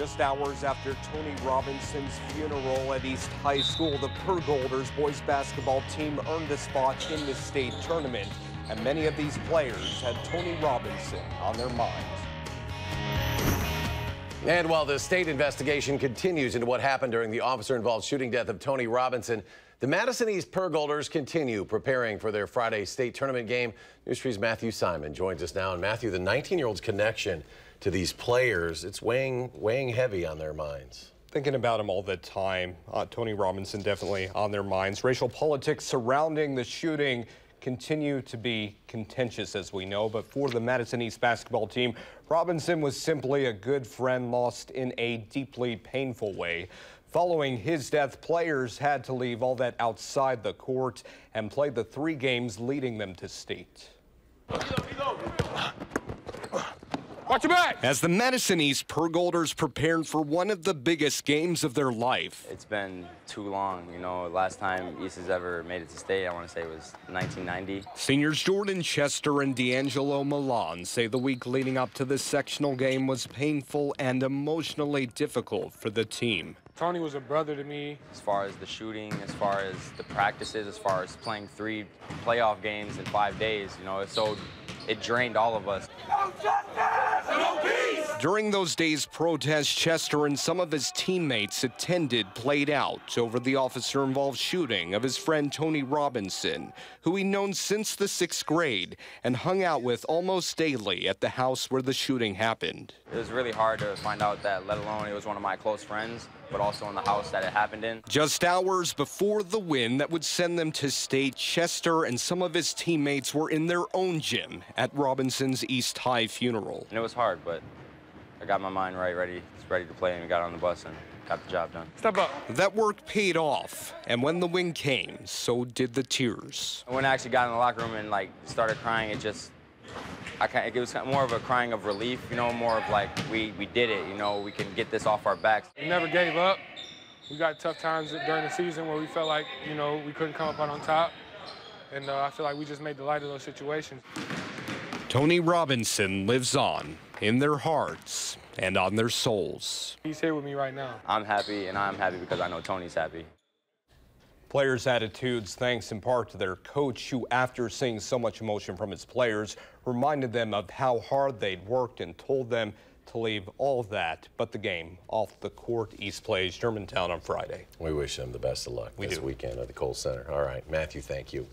Just hours after Tony Robinson's funeral at East High School, the Purgolders boys basketball team earned a spot in the state tournament, and many of these players had Tony Robinson on their minds. And while the state investigation continues into what happened during the officer-involved shooting death of Tony Robinson, the Madison East Purgolders continue preparing for their Friday state tournament game. News 3's Matthew Simon joins us now. And Matthew, the 19-year-old's connection to these players, it's weighing heavy on their minds. Thinking about him all the time. Tony Robinson definitely on their minds. Racial politics surrounding the shooting continue to be contentious, as we know, but for the Madison East basketball team, Robinson was simply a good friend lost in a deeply painful way. Following his death, players had to leave all that outside the court and play the 3 games leading them to state. Watch your back! As the Madison East Purgolders prepared for one of the biggest games of their life. It's been too long. You know, last time East has ever made it to state, I want to say, was 1990. Seniors Jordan Chester and D'Angelo Milan say the week leading up to the sectional game was painful and emotionally difficult for the team. Tony was a brother to me. As far as the shooting, as far as the practices, as far as playing 3 playoff games in 5 days, you know, it drained all of us. No justice! No peace! During those days, protests Chester and some of his teammates attended played out over the officer-involved shooting of his friend Tony Robinson, who he'd known since the 6th grade and hung out with almost daily at the house where the shooting happened. It was really hard to find out that, let alone it was one of my close friends, but also in the house that it happened in. Just hours before the win that would send them to state, Chester and some of his teammates were in their own gym at Robinson's East High funeral. And it was hard, but I got my mind ready to play, and we got on the bus and got the job done. Step up. That work paid off, and when the win came, so did the tears. When I actually got in the locker room and started crying, it was more of a crying of relief, you know, more of like, we did it, you know, we can get this off our backs. We never gave up. We got tough times during the season where we felt like, you know, we couldn't come up out on top. And I feel like we just made the light of those situations. Tony Robinson lives on in their hearts and on their souls. He's here with me right now. I'm happy, and I'm happy because I know Tony's happy. Players' attitudes, thanks in part to their coach, who, after seeing so much emotion from his players, reminded them of how hard they'd worked and told them to leave all that but the game off the court. East plays Germantown on Friday. We wish them the best of luck this weekend at the Kohl Center. All right, Matthew, thank you.